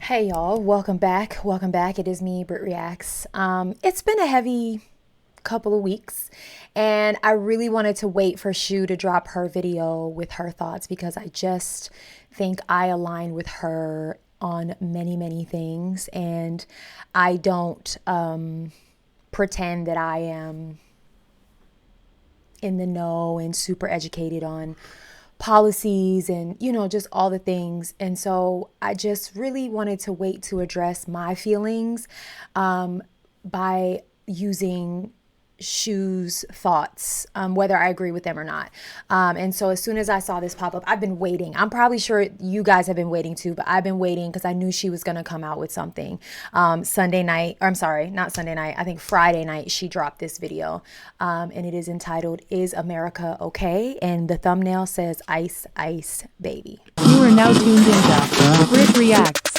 Hey y'all, welcome back. Welcome back. It is me, BrittReacts. It's been a heavy couple of weeks, and I really wanted to wait for Shoe to drop her video with her thoughts because I just think I align with her on many things, and I don't pretend that I am in the know and super educated on policies and just all the things. And so I just really wanted to wait to address my feelings by using Shoe's thoughts, whether I agree with them or not. And so as soon as I saw this pop up, I've been waiting. I'm probably sure you guys have been waiting too, but I've been waiting because I knew she was going to come out with something. Sunday night, or I'm sorry, not Sunday night. I think Friday night she dropped this video, and it is entitled, "Is America Okay?" And the thumbnail says, "Ice, Ice, Baby." You are now tuned into BrittReacts.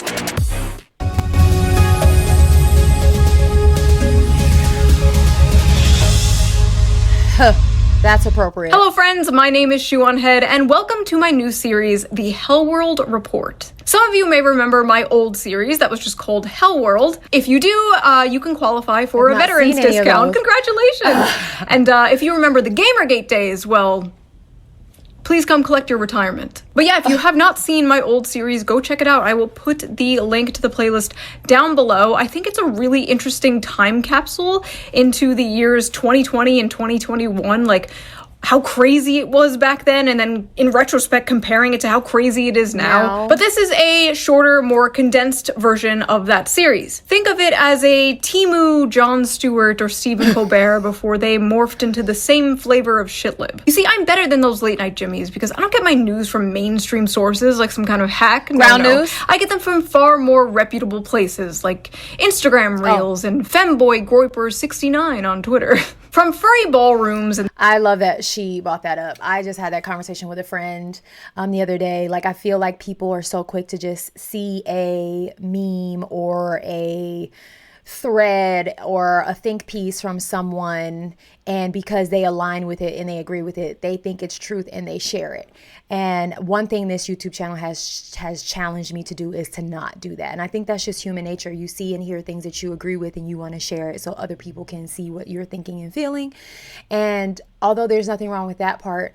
That's appropriate. Hello friends, my name is Shoe0nhead, and welcome to my new series, The Hell World Report. Some of you may remember my old series that was just called Hell World. If you do, you can qualify for a veterans discount. Congratulations! And if you remember the Gamergate days, well, please come collect your retirement. But yeah, if you have not seen my old series, go check it out. I will put the link to the playlist down below. I think it's a really interesting time capsule into the years 2020 and 2021, like how crazy it was back then, and then in retrospect comparing it to how crazy it is now. But this is a shorter, more condensed version of that series. Think of it as a Temu, Jon Stewart, or Stephen Colbert before they morphed into the same flavor of shitlib. You see, I'm better than those late night Jimmies because I don't get my news from mainstream sources like some kind of hack. Ground news? I get them from far more reputable places like Instagram Reels and Femboy Groiper 69 on Twitter. From furry ballrooms and— I love that she brought that up. I just had that conversation with a friend the other day. Like, I feel like people are so quick to just see a meme or a thread or a think piece from someone, and because they align with it and they agree with it, they think it's truth and they share it. And one thing this YouTube channel has challenged me to do is to not do that. And I think that's just human nature. You see and hear things that you agree with and you want to share it so other people can see what you're thinking and feeling. And although there's nothing wrong with that part,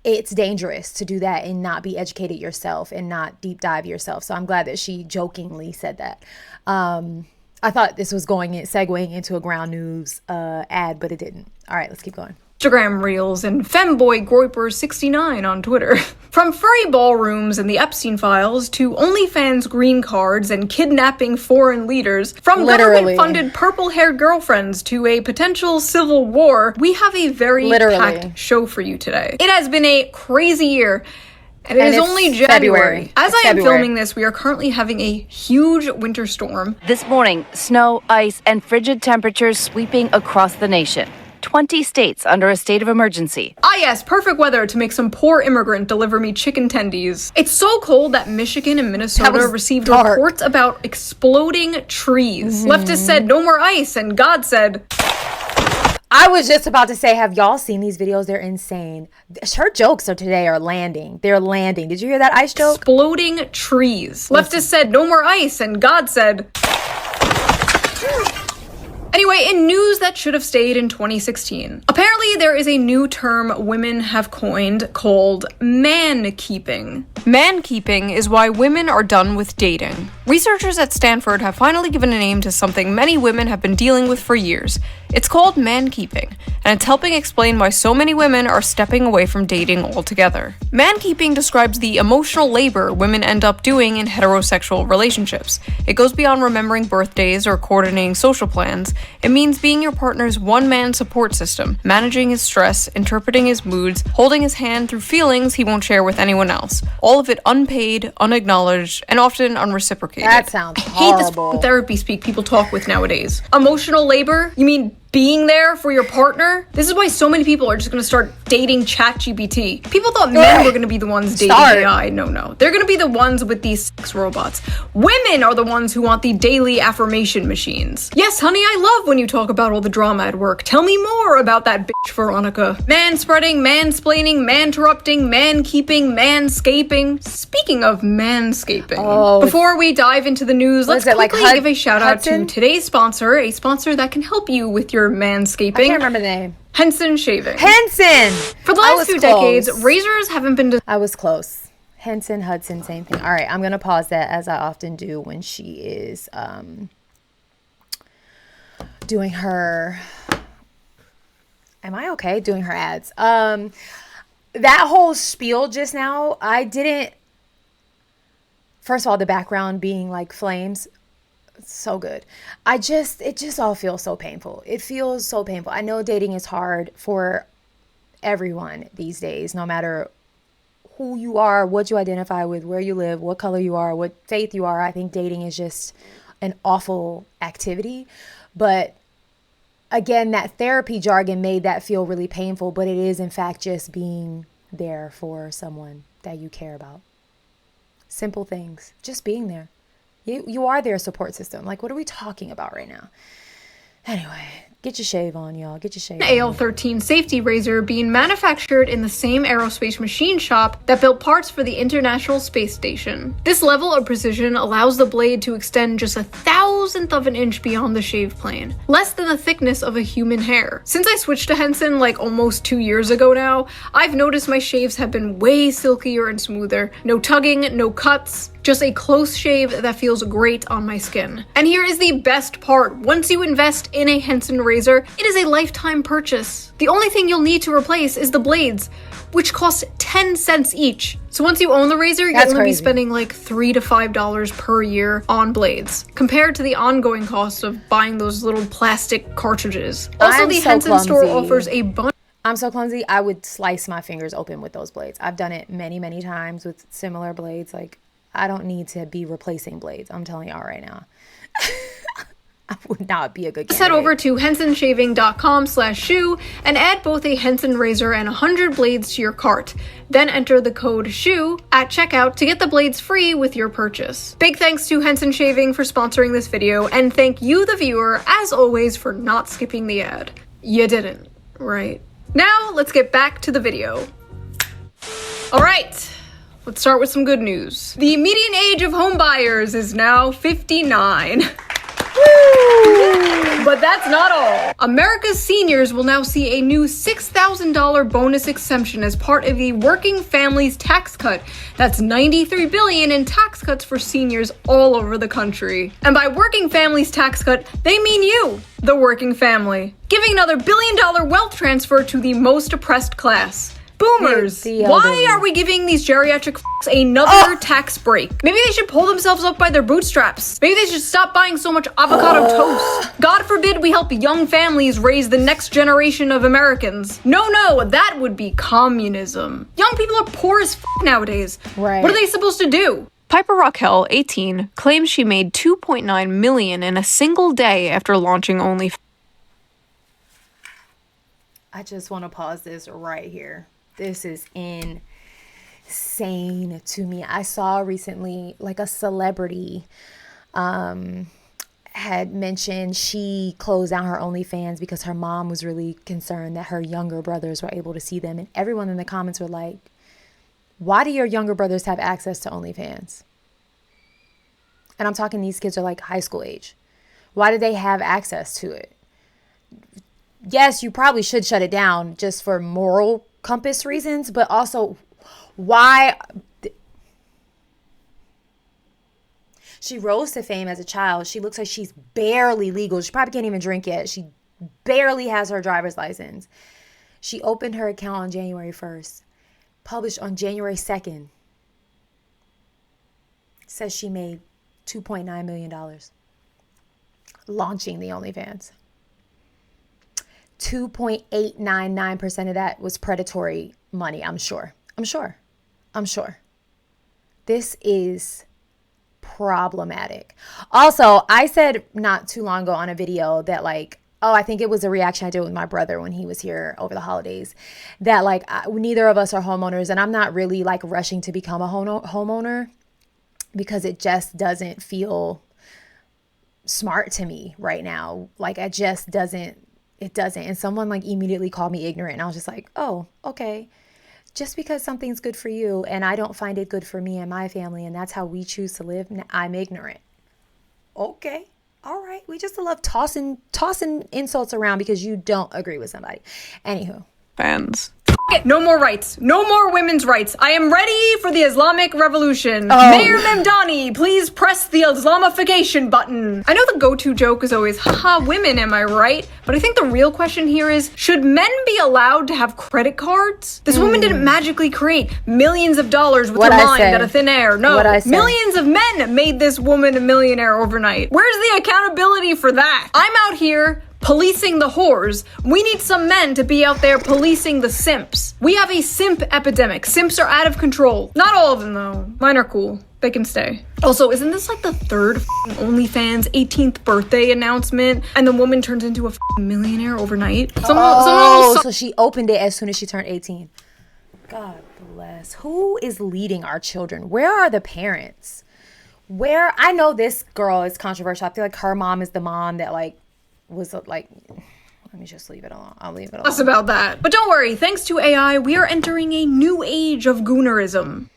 it's dangerous to do that and not be educated yourself and not deep dive yourself. So I'm glad that she jokingly said that. I thought this was segueing into a ground news ad, but it didn't. All right, let's keep going. Instagram Reels and Femboy Groiper 69 on Twitter. From furry ballrooms and the Epstein files to OnlyFans green cards and kidnapping foreign leaders, from government-funded purple-haired girlfriends to a potential civil war, we have a very packed show for you today. It has been a crazy year. And it is only January. As I am filming this, we are currently having a huge winter storm. This morning, snow, ice, and frigid temperatures sweeping across the nation. 20 states under a state of emergency. Ah yes, perfect weather to make some poor immigrant deliver me chicken tendies. It's so cold that Michigan and Minnesota received reports about exploding trees. Leftists said no more ice, and God said— I was just about to say, have y'all seen these videos? They're insane. Her jokes today are landing. They're landing. Did you hear that ice joke? Exploding trees. Leftists said no more ice, and God said— Anyway, in news that should have stayed in 2016, apparently there is a new term women have coined called man-keeping. Man-keeping is why women are done with dating. Researchers at Stanford have finally given a name to something many women have been dealing with for years. It's called man-keeping, and it's helping explain why so many women are stepping away from dating altogether. Man-keeping describes the emotional labor women end up doing in heterosexual relationships. It goes beyond remembering birthdays or coordinating social plans. It means being your partner's one-man support system, managing his stress, interpreting his moods, holding his hand through feelings he won't share with anyone else. All of it unpaid, unacknowledged, and often unreciprocated. That sounds horrible. I hate this therapy speak people talk with nowadays. Emotional labor? You mean being there for your partner? This is why so many people are just gonna start dating ChatGPT. People thought men were going to be the ones dating AI. No. They're going to be the ones with these sex robots. Women are the ones who want the daily affirmation machines. Yes, honey, I love when you talk about all the drama at work. Tell me more about that bitch Veronica. Man-spreading, mansplaining, man-interrupting, man-keeping, manscaping. Speaking of manscaping, before we dive into the news, let's quickly give a shout out to today's sponsor, a sponsor that can help you with your manscaping. I can't remember the name. Henson Shaving. Henson! For the last few decades, razors haven't been... I was close. Henson, Hudson, same thing. All right, I'm going to pause that as I often do when she is doing her... Am I okay? Doing her ads. That whole spiel just now, I didn't... First of all, the background being like flames... So good. It just all feels so painful. It feels so painful. I know dating is hard for everyone these days, no matter who you are, what you identify with, where you live, what color you are, what faith you are. I think dating is just an awful activity. But again, that therapy jargon made that feel really painful, but it is in fact just being there for someone that you care about. Simple things, just being there. You are their support system. Like, what are we talking about right now? Anyway, get your shave on, y'all. Get your shave on. AL-13 safety razor being manufactured in the same aerospace machine shop that built parts for the International Space Station. This level of precision allows the blade to extend just 1,000th of an inch beyond the shave plane, less than the thickness of a human hair. Since I switched to Henson like almost 2 years ago now, I've noticed my shaves have been way silkier and smoother. No tugging, no cuts. Just a close shave that feels great on my skin. And here is the best part. Once you invest in a Henson razor, it is a lifetime purchase. The only thing you'll need to replace is the blades, which cost 10 cents each. So once you own the razor, you'll only be spending like $3 to $5 per year on blades, compared to the ongoing cost of buying those little plastic cartridges. Also, the Henson store offers a bunch. I'm so clumsy, I would slice my fingers open with those blades. I've done it many, many times with similar blades. Like, I don't need to be replacing blades. I'm telling y'all right now. I would not be a good candidate. Just head over to hensonshaving.com/shoe and add both a Henson razor and 100 blades to your cart. Then enter the code SHOE at checkout to get the blades free with your purchase. Big thanks to Henson Shaving for sponsoring this video, and thank you, the viewer, as always, for not skipping the ad. You didn't, right? Now, let's get back to the video. All right. Let's start with some good news. The median age of home buyers is now 59. But that's not all. America's seniors will now see a new $6,000 bonus exemption as part of the Working Families Tax Cut. That's $93 billion in tax cuts for seniors all over the country. And by Working Families Tax Cut, they mean you, the working family, giving another billion-dollar wealth transfer to the most oppressed class. Boomers! Why are we giving these geriatric f***s another tax break? Maybe they should pull themselves up by their bootstraps. Maybe they should stop buying so much avocado toast. God forbid we help young families raise the next generation of Americans. No, that would be communism. Young people are poor as f*** nowadays. Right. What are they supposed to do? Piper Raquel, 18, claims she made $2.9 million in a single day after launching OnlyFans. I just want to pause this right here. This is insane to me. I saw recently, like, a celebrity had mentioned she closed down her OnlyFans because her mom was really concerned that her younger brothers were able to see them. And everyone in the comments were like, why do your younger brothers have access to OnlyFans? And I'm talking, these kids are like high school age. Why do they have access to it? Yes, you probably should shut it down just for moral compass reasons, but also why? She rose to fame as a child. She looks like she's barely legal. She probably can't even drink yet. She barely has her driver's license. She opened her account on January 1st, published on January 2nd. Says she made $2.9 million launching the OnlyFans. 2.899% of that was predatory money, I'm sure. This is problematic. Also, I said not too long ago on a video that, like, Oh, I think it was a reaction I did with my brother when he was here over the holidays, that like neither of us are homeowners, and I'm not really like rushing to become a homeowner because it just doesn't feel smart to me right now. Like it just doesn't, it doesn't. And someone like immediately called me ignorant, and I was just like, oh, okay. Just because something's good for you and I don't find it good for me and my family, and that's how we choose to live, I'm ignorant. Okay. All right. We just love tossing insults around because you don't agree with somebody. Anywho. Fans. No more rights. No more women's rights. I am ready for the Islamic Revolution. Oh. Mayor Memdani, please press the Islamification button. I know the go-to joke is always, haha, women, am I right? But I think the real question here is, should men be allowed to have credit cards? This woman didn't magically create millions of dollars with her mind out of thin air. No, millions of men made this woman a millionaire overnight. Where's the accountability for that? I'm out here policing the whores. We need some men to be out there policing the simps. We have a simp epidemic. Simps are out of control. Not all of them, though. Mine are cool. They can stay. Also, isn't this like the third OnlyFans 18th birthday announcement, and the woman turns into a millionaire overnight? So she opened it as soon as she turned 18. God bless. Who is leading our children? Where are the parents? I know this girl is controversial. I feel like her mom is the mom that like was like, let me just leave it alone. I'll leave it alone. Less about that. But don't worry, thanks to AI, we are entering a new age of goonerism.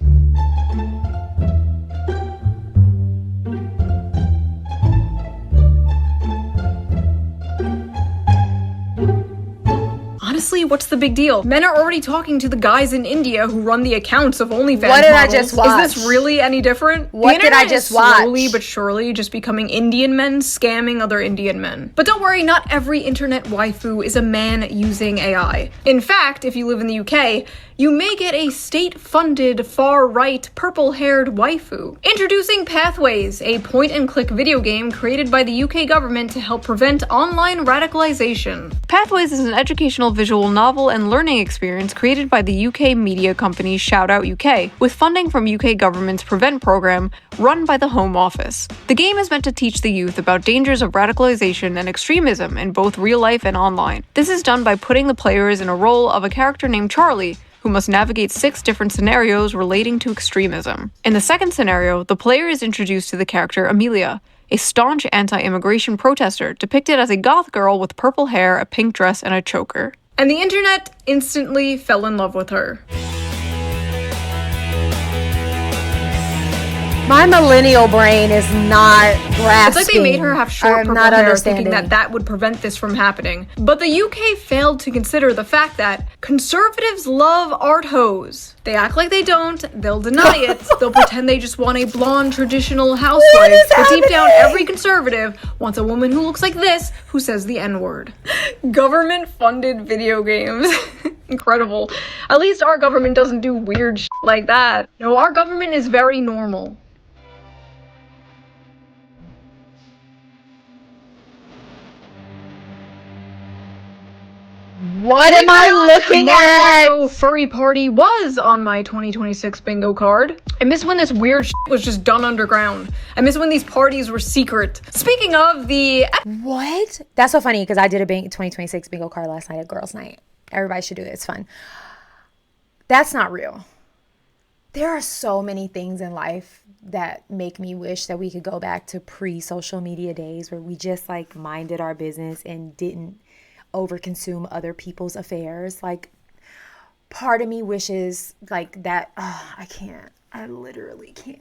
Honestly, what's the big deal? Men are already talking to the guys in India who run the accounts of OnlyFans What did models. I just watch? Is this really any different? What did I just watch? Slowly but surely just becoming Indian men scamming other Indian men. But don't worry, not every internet waifu is a man using AI. In fact, if you live in the UK, you may get a state-funded, far-right, purple-haired waifu. Introducing Pathways, a point-and-click video game created by the UK government to help prevent online radicalization. Pathways is an educational visual novel and learning experience created by the UK media company Shoutout UK, with funding from UK government's Prevent program run by the Home Office. The game is meant to teach the youth about dangers of radicalization and extremism in both real life and online. This is done by putting the players in a role of a character named Charlie, who must navigate 6 different scenarios relating to extremism. In the second scenario, the player is introduced to the character Amelia, a staunch anti-immigration protester depicted as a goth girl with purple hair, a pink dress, and a choker. And the internet instantly fell in love with her. My millennial brain is not grasping. It's like they made her have short purple not hair thinking that that would prevent this from happening. But the UK failed to consider the fact that conservatives love art hoes. They act like they don't, they'll deny it, they'll pretend they just want a blonde traditional housewife. But deep down, every conservative wants a woman who looks like this, who says the N-word. Government-funded video games. Incredible. At least our government doesn't do weird shit like that. No, our government is very normal. What am I looking at? Furry party was on my 2026 bingo card. I miss when this weird shit was just done underground. I miss when these parties were secret. Speaking of the... What? That's so funny because I did a 2026 bingo card last night at girls' night. Everybody should do it. It's fun. That's not real. There are so many things in life that make me wish that we could go back to pre-social media days where we just like minded our business and didn't overconsume other people's affairs. Like, part of me wishes like that. I can't. I literally can't.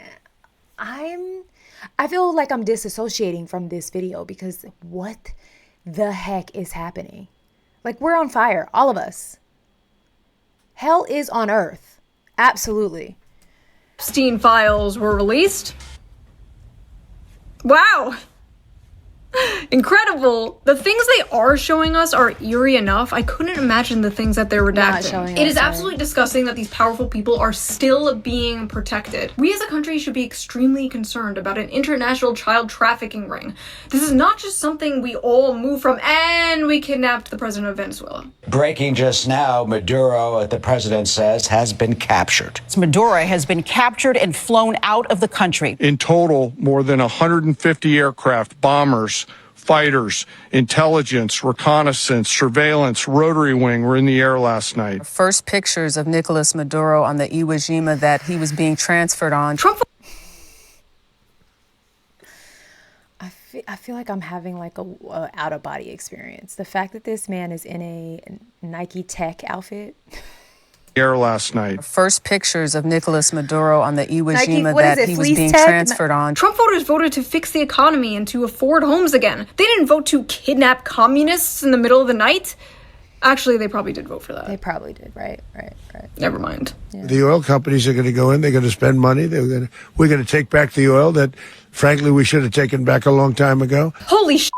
I feel like I'm disassociating from this video because what the heck is happening? Like, we're on fire, all of us. Hell is on earth. Absolutely. Epstein files were released. Wow. Incredible. The things they are showing us are eerie enough. I couldn't imagine the things that they're redacting. It is absolutely disgusting that these powerful people are still being protected. We as a country should be extremely concerned about an international child trafficking ring. This is not just something we all move from and we kidnapped the president of Venezuela. Breaking just now, Maduro, the president says, has been captured. Maduro has been captured and flown out of the country. In total, more than 150 aircraft, bombers, fighters, intelligence, reconnaissance, surveillance, rotary wing were in the air last night. First pictures of Nicolas Maduro on the Iwo Jima that he was being transferred on. Trump. I feel like I'm having like a out-of-body experience. The fact that this man is in a Nike Tech outfit. Air last night. First pictures of Nicolas Maduro on the Iwo Nike, Jima what is that it, he was Fleece being Tech? transferred on. Trump voters voted to fix the economy and to afford homes again. They didn't vote to kidnap communists in the middle of the night. Actually, they probably did vote for that. They probably did, right. Never mind. Yeah. The oil companies are going to go in. They're going to spend money. We're going to take back the oil that, frankly, we should have taken back a long time ago. Holy shit.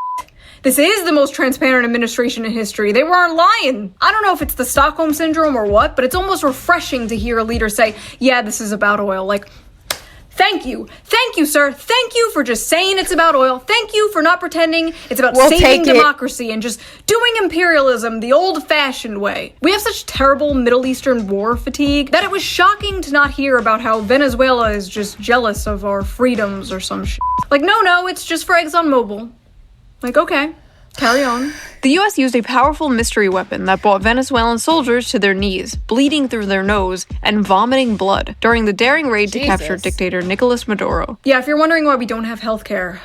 This is the most transparent administration in history. They weren't lying. I don't know if it's the Stockholm Syndrome or what, but it's almost refreshing to hear a leader say, yeah, this is about oil. Like, thank you, sir. Thank you for just saying it's about oil. Thank you for not pretending it's about saving democracy and just doing imperialism the old-fashioned way. We have such terrible Middle Eastern war fatigue that it was shocking to not hear about how Venezuela is just jealous of our freedoms or some shit. Like, no, it's just for ExxonMobil. Like, okay, carry on. The U.S. used a powerful mystery weapon that brought Venezuelan soldiers to their knees, bleeding through their nose and vomiting blood during the daring raid to capture dictator Nicolas Maduro. Yeah, if you're wondering why we don't have healthcare,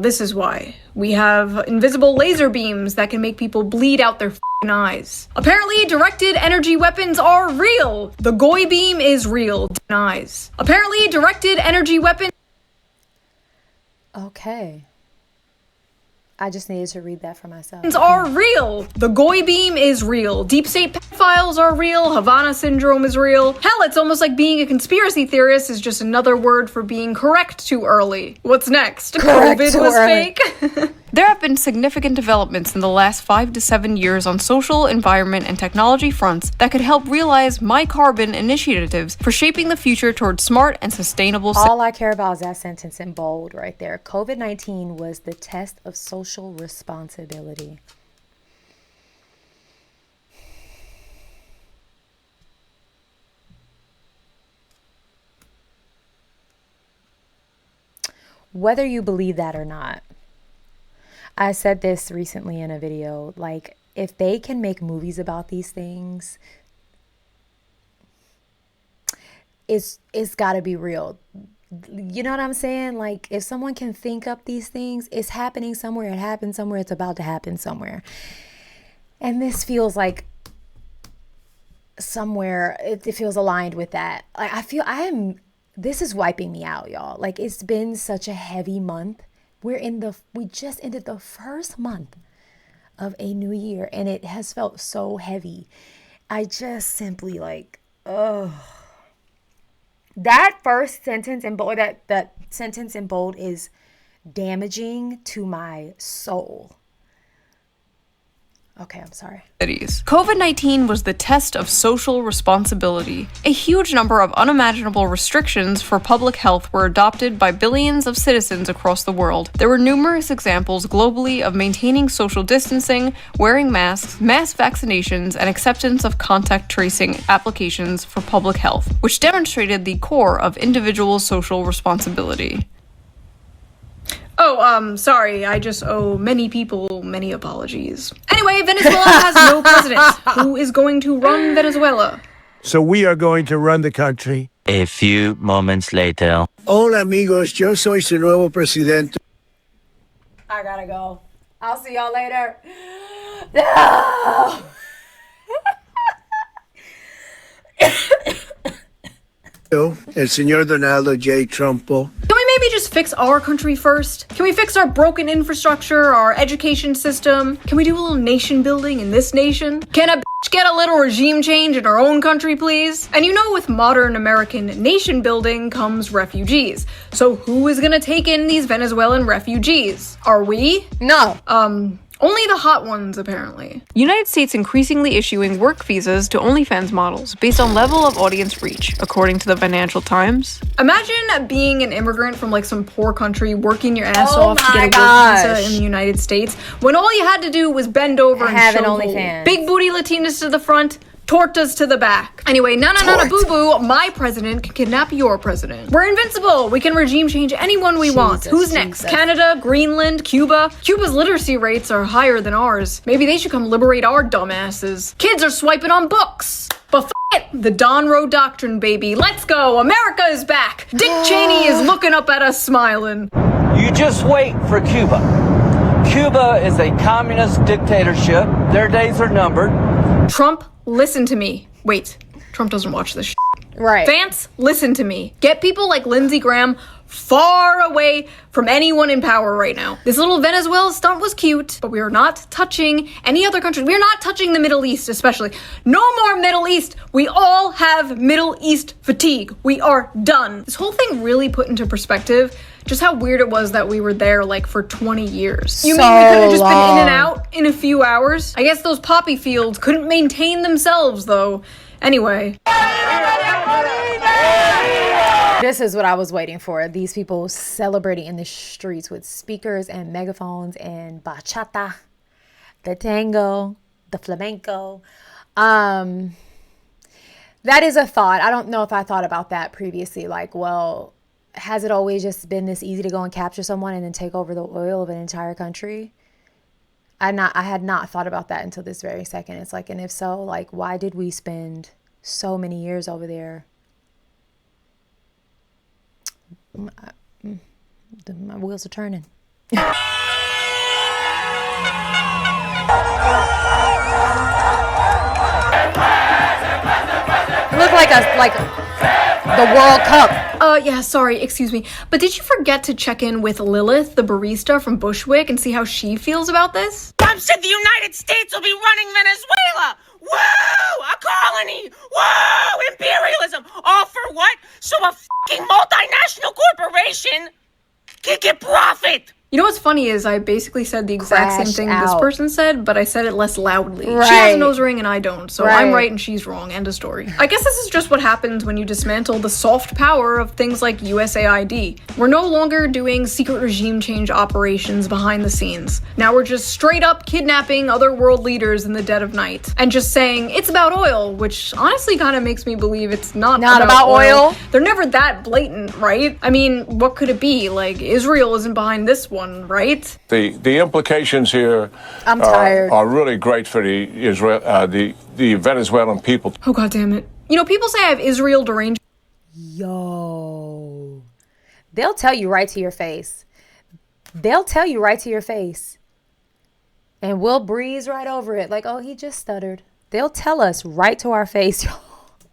this is why. We have invisible laser beams that can make people bleed out their f***ing eyes. Apparently, directed energy weapons are real. The Goy beam is real. Denies. Apparently, directed energy weapons... Okay. I just needed to read that for myself. Are real. The Goy beam is real. Deep state pedophiles are real. Havana syndrome is real. Hell, it's almost like being a conspiracy theorist is just another word for being correct too early. What's next? COVID was fake? There have been significant developments in the last 5 to 7 years on social, environment, and technology fronts that could help realize my carbon initiatives for shaping the future towards smart and sustainable. All I care about is that sentence in bold right there. COVID-19 was the test of social responsibility. Whether you believe that or not, I said this recently in a video, like, if they can make movies about these things, it's got to be real. You know what I'm saying? Like, if someone can think up these things, it's happening somewhere, it happened somewhere, it's about to happen somewhere. And this feels like somewhere, it feels aligned with that. Like, this is wiping me out, y'all. Like, it's been such a heavy month. We just ended the first month of a new year, and it has felt so heavy. I just simply like, that first sentence in bold, that sentence in bold is damaging to my soul. Okay, I'm sorry. COVID-19 was the test of social responsibility. A huge number of unimaginable restrictions for public health were adopted by billions of citizens across the world. There were numerous examples globally of maintaining social distancing, wearing masks, mass vaccinations, and acceptance of contact tracing applications for public health, which demonstrated the core of individual social responsibility. Oh, sorry, I just owe many people many apologies. Anyway, Venezuela has no president. Who is going to run Venezuela? So we are going to run the country. A few moments later. Hola, amigos. Yo soy su nuevo presidente. I gotta go. I'll see y'all later. No! El señor Donaldo J. Trumpo. Can we maybe just fix our country first? Can we fix our broken infrastructure, our education system? Can we do a little nation building in this nation? Can a bitch get a little regime change in our own country, please? And you know, with modern American nation building comes refugees. So who is gonna take in these Venezuelan refugees? Are we? No. Only the hot ones, apparently. United States increasingly issuing work visas to OnlyFans models based on level of audience reach, according to the Financial Times. Imagine being an immigrant from like some poor country, working your ass off to get a work visa in the United States, when all you had to do was bend over and have an show OnlyFans. big booty Latinas to the front, Tortas to the back. Anyway, na boo-boo, my president can kidnap your president. We're invincible. We can regime change anyone we want. Who's next? Canada, Greenland, Cuba? Cuba's literacy rates are higher than ours. Maybe they should come liberate our dumbasses. Kids are swiping on books. But it, the Don Road Doctrine, baby. Let's go. America is back. Dick Cheney is looking up at us smiling. You just wait for Cuba. Cuba is a communist dictatorship. Their days are numbered. Trump, listen to me. Wait, Trump doesn't watch this shit. Right. Vance, listen to me. Get people like Lindsey Graham far away from anyone in power right now. This little Venezuela stunt was cute, but we are not touching any other country. We are not touching the Middle East, especially. No more Middle East. We all have Middle East fatigue. We are done. This whole thing really put into perspective just how weird it was that we were there like for 20 years. You mean we could have just been in and out in a few hours? I guess those poppy fields couldn't maintain themselves though. Anyway. This is what I was waiting for. These people celebrating in the streets with speakers and megaphones and bachata, the tango, the flamenco. That is a thought. I don't know if I thought about that previously. Like, well, has it always just been this easy to go and capture someone and then take over the oil of an entire country? I had not thought about that until this very second. It's like, and if so, like, why did we spend so many years over there? My wheels are turning. Look like the World Cup. Yeah, sorry, excuse me. But did you forget to check in with Lilith, the barista from Bushwick, and see how she feels about this? Trump said the United States will be running Venezuela. Woo! A colony! Woo! Imperialism! All for what? So a fucking multinational corporation can get profit! You know what's funny is I basically said the exact same thing this person said, but I said it less loudly. Right. She has a nose ring and I don't, so I'm right and she's wrong. End of story. I guess this is just what happens when you dismantle the soft power of things like USAID. We're no longer doing secret regime change operations behind the scenes. Now we're just straight up kidnapping other world leaders in the dead of night and just saying it's about oil, which honestly kind of makes me believe it's not about oil. They're never that blatant, right? I mean, what could it be? Like, Israel isn't behind this one. Right? The implications here are really great for the Venezuelan people. Oh, God damn it. You know, people say I have Israel deranged. Yo. They'll tell you right to your face. They'll tell you right to your face. And we'll breeze right over it. Like, oh, he just stuttered. They'll tell us right to our face.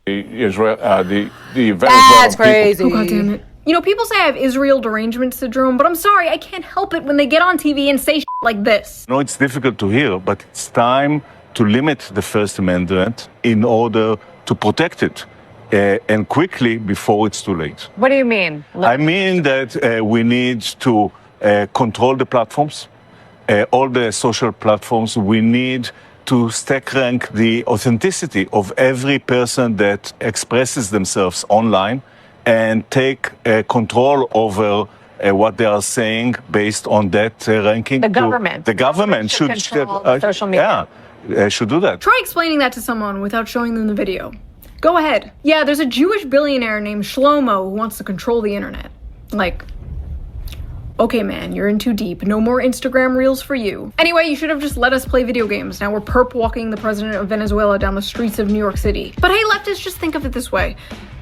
The Venezuelan That's crazy. Oh, God damn it. You know, people say I have Israel derangement syndrome, but I'm sorry, I can't help it when they get on TV and say shit like this. No, it's difficult to hear, but it's time to limit the First Amendment in order to protect it, and quickly before it's too late. What do you mean? I mean that we need to control the platforms, all the social platforms. We need to stack rank the authenticity of every person that expresses themselves online and take control over what they are saying based on that ranking. The government. The government should control social media. Should do that. Try explaining that to someone without showing them the video. Go ahead. Yeah, there's a Jewish billionaire named Shlomo who wants to control the internet. Like, okay, man, you're in too deep. No more Instagram reels for you. Anyway, you should have just let us play video games. Now we're perp walking the president of Venezuela down the streets of New York City. But hey, leftists, just think of it this way.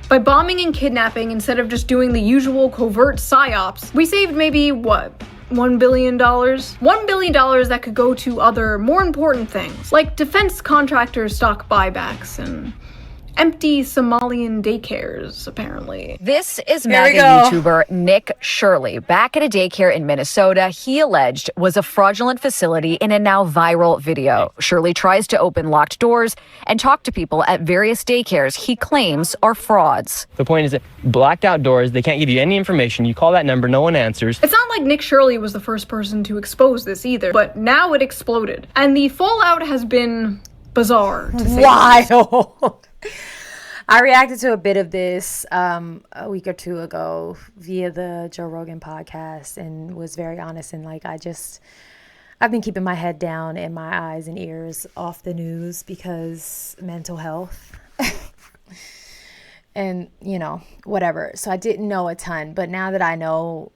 By bombing and kidnapping, instead of just doing the usual covert psyops, we saved maybe, what, $1 billion? $1 billion that could go to other, more important things, like defense contractors' stock buybacks and empty Somalian daycares, apparently. This is MAGA YouTuber Nick Shirley. Back at a daycare in Minnesota, he alleged was a fraudulent facility in a now viral video. Shirley tries to open locked doors and talk to people at various daycares he claims are frauds. The point is that blacked out doors, they can't give you any information. You call that number, no one answers. It's not like Nick Shirley was the first person to expose this either, but now it exploded. And the fallout has been bizarre, to say wild. I reacted to a bit of this a week or two ago via the Joe Rogan podcast and was very honest and like I I've been keeping my head down and my eyes and ears off the news because mental health and, you know, whatever. So I didn't know a ton, but now that I know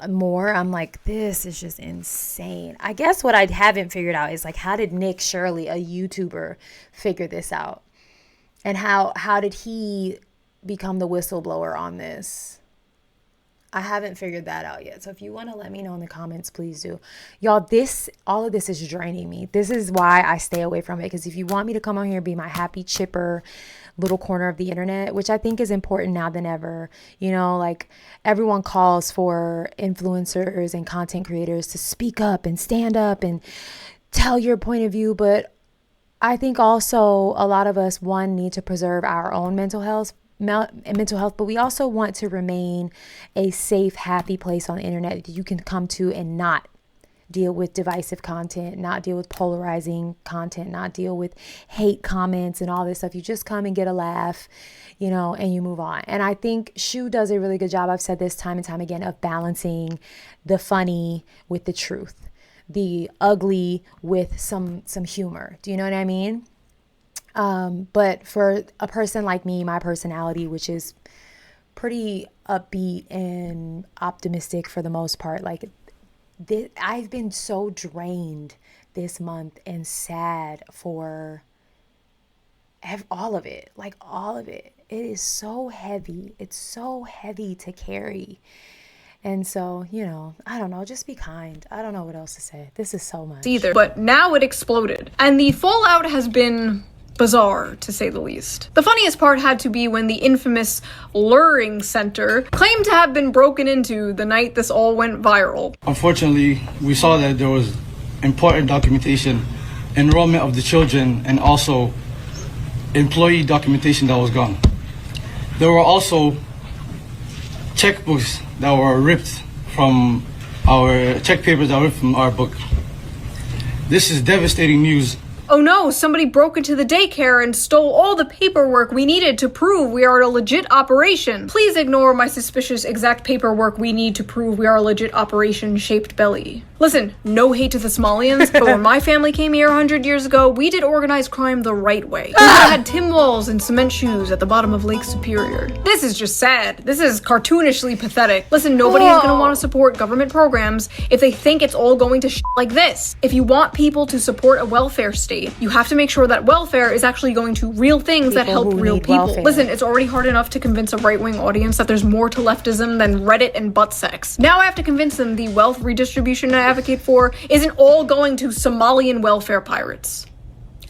more, I'm like, this is just insane. I guess what I haven't figured out is like, how did Nick Shirley, a YouTuber, figure this out? And how did he become the whistleblower on this? I haven't figured that out yet. So if you want to let me know in the comments, please do. Y'all, all of this is draining me. This is why I stay away from it. Because if you want me to come on here and be my happy, chipper little corner of the internet, which I think is important now than ever, you know, like everyone calls for influencers and content creators to speak up and stand up and tell your point of view. But I think also a lot of us, one, need to preserve our own mental health, but we also want to remain a safe, happy place on the internet that you can come to and not deal with divisive content, not deal with polarizing content, not deal with hate comments and all this stuff. You just come and get a laugh, you know, and you move on. And I think Shoe does a really good job, I've said this time and time again, of balancing the funny with the truth, the ugly with some humor. Do you know what I mean? But for a person like me, my personality, which is pretty upbeat and optimistic for the most part, like I've been so drained this month and sad for all of it, like all of it. It is so heavy. It's so heavy to carry. And so, you know, I don't know, just be kind. I don't know what else to say. This is so much. Either, but now it exploded. And the fallout has been bizarre, to say the least. The funniest part had to be when the infamous Luring Center claimed to have been broken into the night this all went viral. Unfortunately, we saw that there was important documentation, enrollment of the children, and also employee documentation that was gone. There were also checkbooks that were ripped from our check papers that were ripped from our book. This is devastating news. Oh no, somebody broke into the daycare and stole all the paperwork we needed to prove we are a legit operation. Please ignore my suspicious exact paperwork we need to prove we are a legit operation shaped belly. Listen, no hate to the Somalians, but when my family came here 100 years ago, we did organized crime the right way. We had tin walls and cement shoes at the bottom of Lake Superior. This is just sad. This is cartoonishly pathetic. Listen, nobody is gonna want to support government programs if they think it's all going to like this. If you want people to support a welfare state, you have to make sure that welfare is actually going to real things that help real people. Welfare. Listen, it's already hard enough to convince a right-wing audience that there's more to leftism than Reddit and butt sex. Now I have to convince them the wealth redistribution I advocate for isn't all going to Somalian welfare pirates.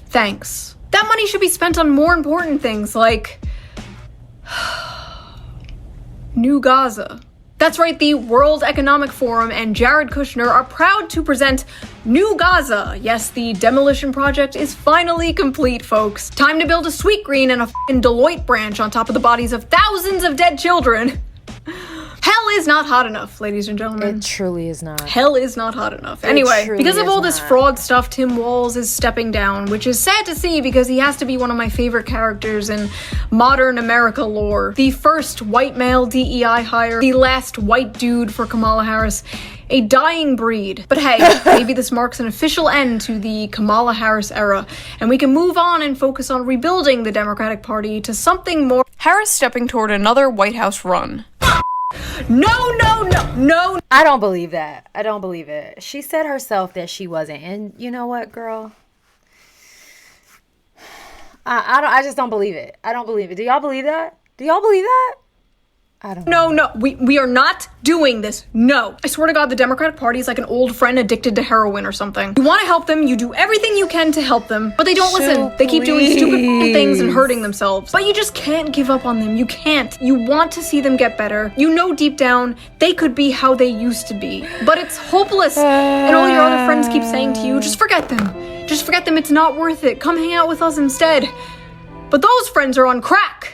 Thanks. That money should be spent on more important things like New Gaza. That's right, the World Economic Forum and Jared Kushner are proud to present New Gaza. Yes, the demolition project is finally complete, folks. Time to build a Sweet Green and a f***ing Deloitte branch on top of the bodies of thousands of dead children. Hell is not hot enough, ladies and gentlemen. It truly is not. Hell is not hot enough. Anyway, because of all this fraud stuff, Tim Walz is stepping down, which is sad to see because he has to be one of my favorite characters in modern America lore. The first white male DEI hire, the last white dude for Kamala Harris, a dying breed. But hey, maybe this marks an official end to the Kamala Harris era, and we can move on and focus on rebuilding the Democratic Party to something more. Harris stepping toward another White House run. No. I don't believe that. I don't believe it. She said herself that she wasn't. And you know what, girl? I just don't believe it. I don't believe it. Do y'all believe that? Do y'all believe that? I don't know. No, we are not doing this. No. I swear to God, the Democratic Party is like an old friend addicted to heroin or something. You want to help them, you do everything you can to help them, but they don't listen. They keep doing stupid things and hurting themselves. But you just can't give up on them. You can't. You want to see them get better. You know deep down, they could be how they used to be. But it's hopeless. And all your other friends keep saying to you, just forget them. Just forget them, it's not worth it. Come hang out with us instead. But those friends are on crack.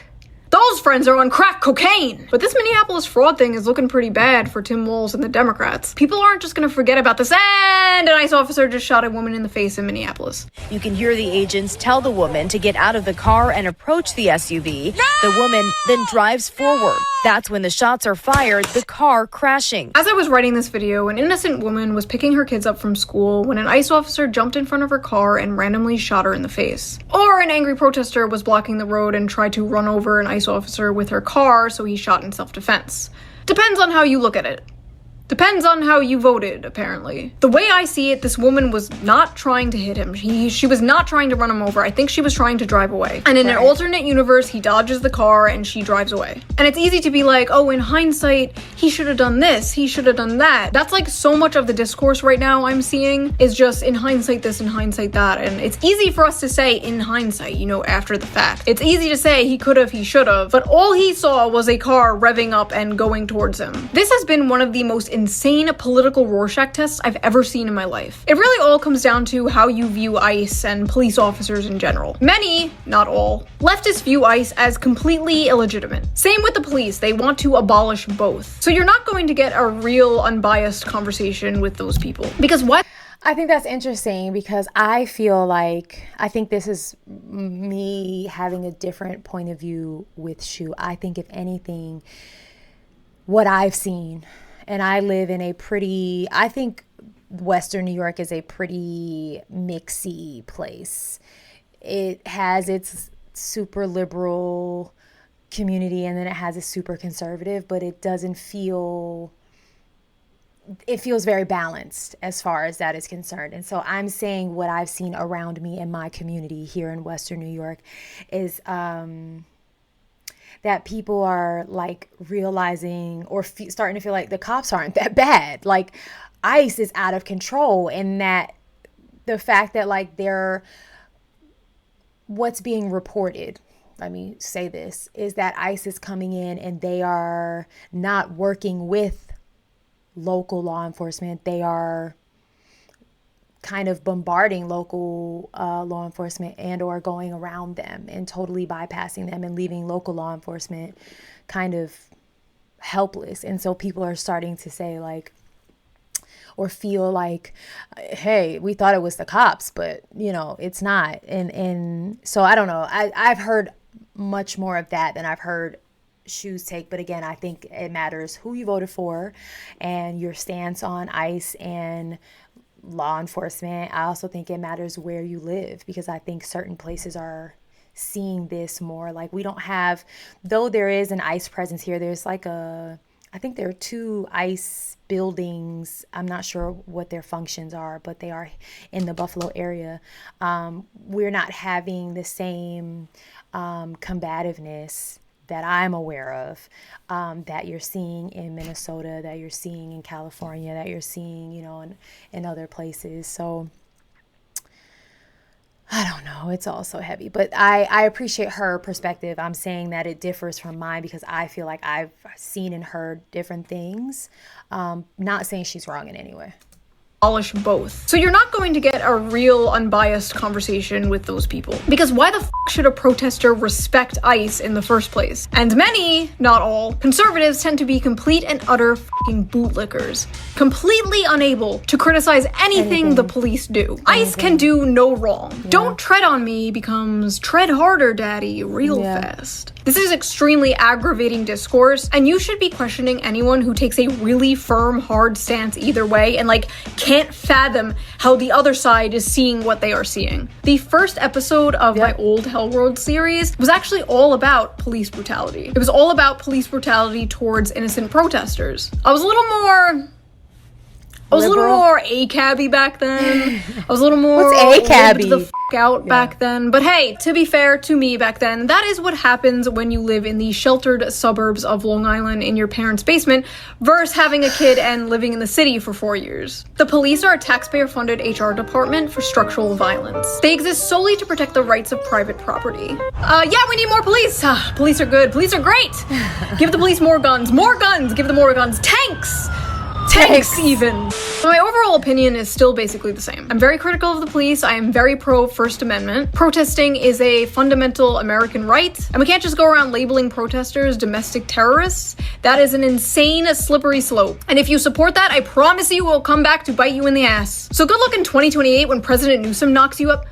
Those Y'all's friends are on crack cocaine. But this Minneapolis fraud thing is looking pretty bad for Tim Walz and the Democrats. People aren't just gonna forget about this, and an ICE officer just shot a woman in the face in Minneapolis. You can hear the agents tell the woman to get out of the car and approach the SUV. The woman then drives forward. That's when the shots are fired, the car crashing. As I was writing this video, an innocent woman was picking her kids up from school when an ICE officer jumped in front of her car and randomly shot her in the face. Or an angry protester was blocking the road and tried to run over an ICE officer with her car, so he shot in self-defense. Depends on how you look at it. Depends on how you voted, apparently. The way I see it, this woman was not trying to hit him. She was not trying to run him over. I think she was trying to drive away. And in an alternate universe, he dodges the car and she drives away. And it's easy to be like, oh, in hindsight, he should have done this, he should have done that. That's like so much of the discourse right now I'm seeing is just in hindsight this, in hindsight that. And it's easy for us to say in hindsight, you know, after the fact. It's easy to say he could have, he should have, but all he saw was a car revving up and going towards him. This has been one of the most insane political Rorschach tests I've ever seen in my life. It really all comes down to how you view ICE and police officers in general. Many, not all, leftists view ICE as completely illegitimate. Same with the police, they want to abolish both. So you're not going to get a real unbiased conversation with those people. Because what? I think that's interesting because I feel like, I think this is me having a different point of view with Shoe. I think if anything, what I've seen, and I live in a pretty, I think Western New York is a pretty mixy place. It has its super liberal community and then it has a super conservative, but it doesn't feel, it feels very balanced as far as that is concerned. And so I'm saying what I've seen around me in my community here in Western New York is, that people are like realizing or starting to feel like the cops aren't that bad. Like ICE is out of control, and that the fact that like what's being reported, let me say this, is that ICE is coming in and they are not working with local law enforcement. They are kind of bombarding local law enforcement and or going around them and totally bypassing them and leaving local law enforcement kind of helpless. And so people are starting to say like, or feel like, hey, we thought it was the cops, but you know, it's not. And so I don't know. I've heard much more of that than I've heard Shoe's take. But again, I think it matters who you voted for and your stance on ICE and law enforcement. I also think it matters where you live, because I think certain places are seeing this more. Like we don't have, though there is an ICE presence here, there's like I think there are 2 ICE buildings. I'm not sure what their functions are, but they are in the Buffalo area. We're not having the same combativeness that I'm aware of, that you're seeing in Minnesota, that you're seeing in California, that you're seeing, you know, in other places. So I don't know. It's all so heavy, but I appreciate her perspective. I'm saying that it differs from mine because I feel like I've seen and heard different things. Not saying she's wrong in any way. Abolish both. So you're not going to get a real unbiased conversation with those people. Because why the f should a protester respect ICE in the first place? And many, not all, conservatives tend to be complete and utter f***ing bootlickers. Completely unable to criticize anything the police do. ICE can do no wrong. Yeah. Don't tread on me becomes tread harder, daddy, real fast. This is extremely aggravating discourse, and you should be questioning anyone who takes a really firm, hard stance either way and like can't fathom how the other side is seeing what they are seeing. The first episode of my old Hell World series was actually all about police brutality. It was all about police brutality towards innocent protesters. I was a little more ACAB-y back then. I was a little more What's ACAB-y? the f*** out back then. But hey, to be fair to me back then, that is what happens when you live in the sheltered suburbs of Long Island in your parents' basement versus having a kid and living in the city for 4 years. The police are a taxpayer-funded HR department for structural violence. They exist solely to protect the rights of private property. Yeah, we need more police. Police are good. Police are great. Give the police more guns. More guns. Give them more guns. Tanks even. My overall opinion is still basically the same. I'm very critical of the police. I am very pro First Amendment. Protesting is a fundamental American right, and we can't just go around labeling protesters domestic terrorists. That is an insane, slippery slope. And if you support that, I promise you it will come back to bite you in the ass. So good luck in 2028 when President Newsom knocks you up.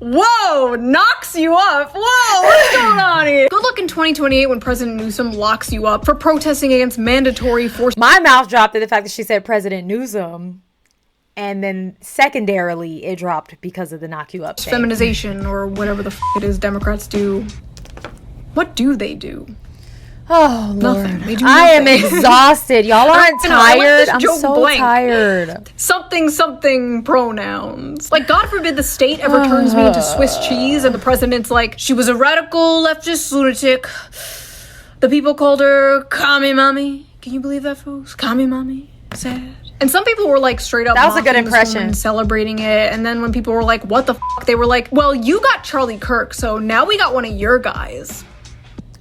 Whoa, knocks you up. Whoa, what's going on here? Good luck in 2028 when President Newsom locks you up for protesting against mandatory force. My mouth dropped at the fact that she said President Newsom. And then secondarily, it dropped because of the knock you up thing. Feminization or whatever the f it is Democrats do. What do they do? Oh, Lord. Nothing. They do I am nothing. exhausted. Y'all aren't tired? I'm joke so blank. tired. Something pronouns. Like, God forbid the state ever turns me into Swiss cheese and the president's like, she was a radical leftist lunatic. The people called her Kami Mommy. Can you believe that, folks? Kami Mommy. Sad. And some people were like straight up that was a good mocking this impression, woman, celebrating it. And then when people were like, what the f, they were like, well, you got Charlie Kirk, so now we got one of your guys.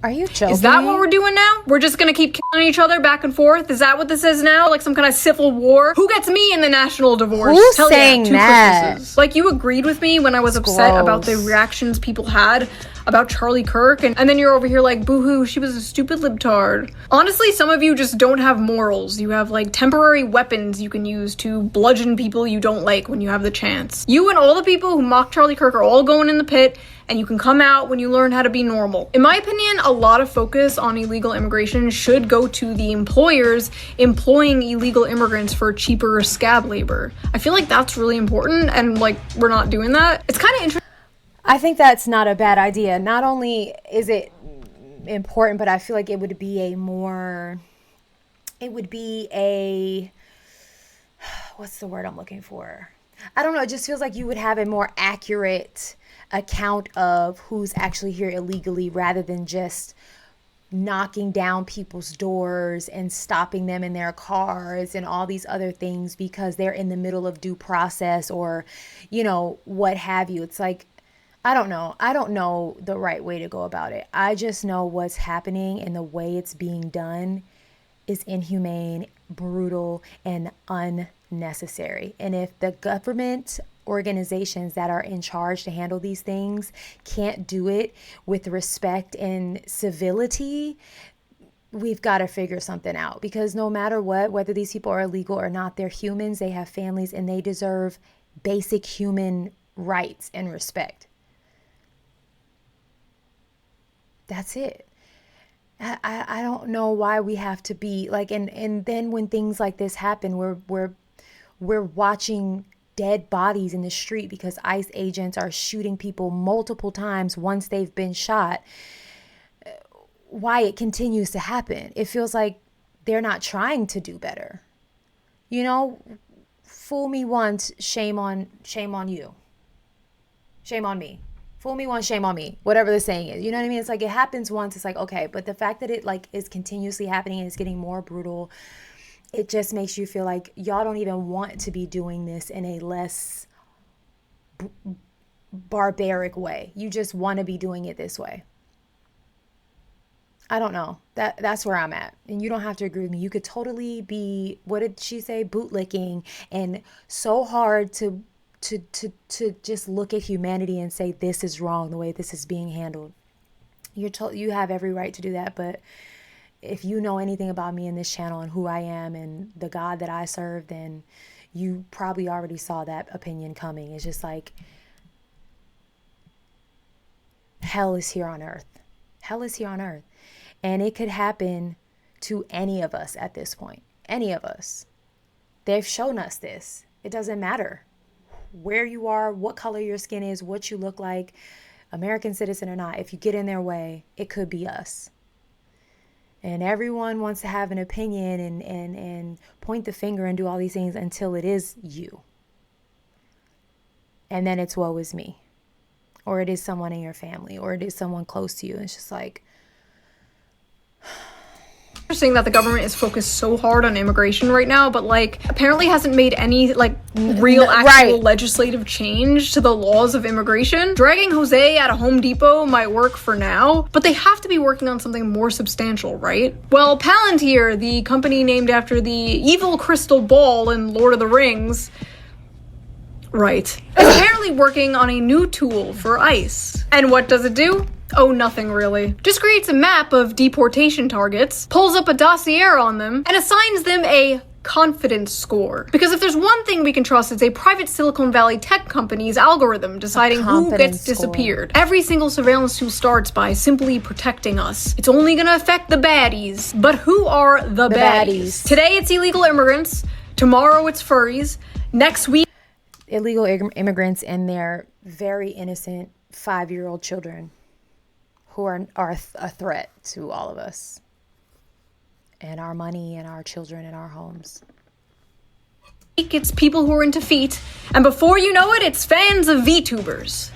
Are you joking? Is that what we're doing now? We're just gonna keep killing each other back and forth? Is that what this is now? Like some kind of civil war? Who gets me in the national divorce? Who's Hell saying yeah, 2 that? Christmases. Like, you agreed with me when I was upset about the reactions people had about Charlie Kirk, and then you're over here like, boo-hoo, she was a stupid libtard. Honestly, some of you just don't have morals. You have like temporary weapons you can use to bludgeon people you don't like when you have the chance. You and all the people who mock Charlie Kirk are all going in the pit, and you can come out when you learn how to be normal. In my opinion, a lot of focus on illegal immigration should go to the employers employing illegal immigrants for cheaper scab labor. I feel like that's really important, and like, we're not doing that. It's kind of interesting. I think that's not a bad idea. Not only is it important, but I feel like it would be what's the word I'm looking for? I don't know. It just feels like you would have a more accurate account of who's actually here illegally rather than just knocking down people's doors and stopping them in their cars and all these other things because they're in the middle of due process or, you know, what have you. It's like, I don't know. I don't know the right way to go about it. I just know what's happening and the way it's being done is inhumane, brutal, and unnecessary. And if the government organizations that are in charge to handle these things can't do it with respect and civility, we've got to figure something out. Because no matter what, whether these people are illegal or not, they're humans, they have families, and they deserve basic human rights and respect. That's it. I don't know why we have to be like, and then when things like this happen, we're watching dead bodies in the street because ICE agents are shooting people multiple times once they've been shot. Why it continues to happen? It feels like they're not trying to do better. You know, fool me once, shame on you. Shame on me. Fool me once, shame on me. Whatever the saying is. You know what I mean? It's like it happens once, it's like, okay. But the fact that it like is continuously happening and it's getting more brutal, it just makes you feel like y'all don't even want to be doing this in a less barbaric way. You just want to be doing it this way. I don't know. That's where I'm at. And you don't have to agree with me. You could totally be, what did she say? Bootlicking and so hard to just look at humanity and say this is wrong the way this is being handled. You have every right to do that, but if you know anything about me in this channel and who I am and the God that I serve, then you probably already saw that opinion coming. It's just like hell is here on earth. Hell is here on earth. And it could happen to any of us at this point. Any of us. They've shown us this. It doesn't matter where you are, what color your skin is, what you look like, American citizen or not. If you get in their way, it could be us. And everyone wants to have an opinion and point the finger and do all these things until it is you. And then it's woe is me. Or it is someone in your family, or it is someone close to you. It's just like, interesting that the government is focused so hard on immigration right now, but like apparently hasn't made any like real actual legislative change to the laws of immigration. Dragging Jose out of Home Depot might work for now, but they have to be working on something more substantial, right? Well, Palantir, the company named after the evil crystal ball in Lord of the Rings, right, is apparently working on a new tool for ICE. And what does it do? Oh, nothing really. Just creates a map of deportation targets, pulls up a dossier on them, and assigns them a confidence score. Because if there's one thing we can trust, it's a private Silicon Valley tech company's algorithm deciding who gets disappeared. Every single surveillance tool starts by simply protecting us. It's only gonna affect the baddies. But who are the baddies? Today it's illegal immigrants. Tomorrow it's furries. Next week, illegal immigrants and their very innocent 5-year-old children who are a threat to all of us and our money and our children and our homes. It's people who are into feet, and before you know it, it's fans of VTubers.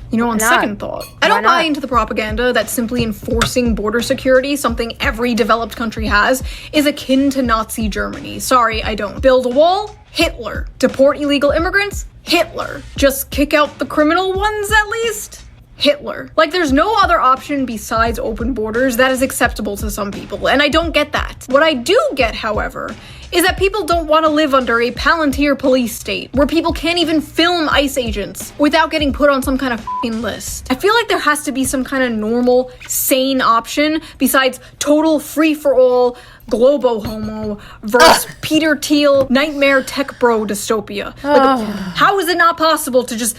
You know, on second thought, I don't buy into the propaganda that simply enforcing border security, something every developed country has, is akin to Nazi Germany. Sorry, I don't. Build a wall? Hitler. Deport illegal immigrants? Hitler. Just kick out the criminal ones at least? Hitler. Like, there's no other option besides open borders that is acceptable to some people, and I don't get that. What I do get, however, is that people don't want to live under a Palantir police state, where people can't even film ICE agents without getting put on some kind of f***ing list. I feel like there has to be some kind of normal, sane option besides total free-for-all, globo-homo versus Peter Thiel, nightmare tech bro dystopia. Like, how is it not possible to just,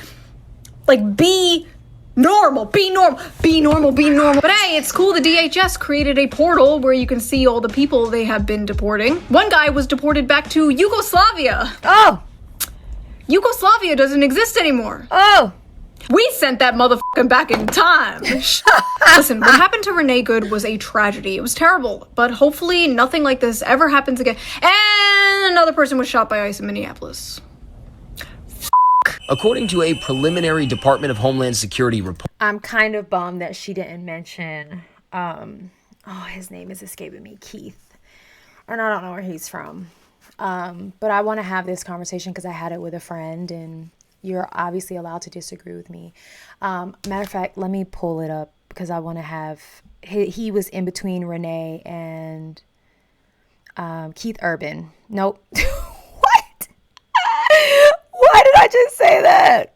like, be normal. But hey, it's cool the DHS created a portal where you can see all the people they have been deporting. One guy was deported back to Yugoslavia. Oh! Yugoslavia doesn't exist anymore. Oh! We sent that motherfucker back in time. Listen, what happened to Renee Good was a tragedy. It was terrible, but hopefully nothing like this ever happens again. And another person was shot by ICE in Minneapolis. According to a preliminary Department of Homeland Security report. I'm kind of bummed that she didn't mention, his name is escaping me, Keith. And I don't know where he's from. But I want to have this conversation because I had it with a friend and you're obviously allowed to disagree with me. Matter of fact, let me pull it up because I want to have, he was in between Renee and Keith Urban. Nope. What? Why did I just say that?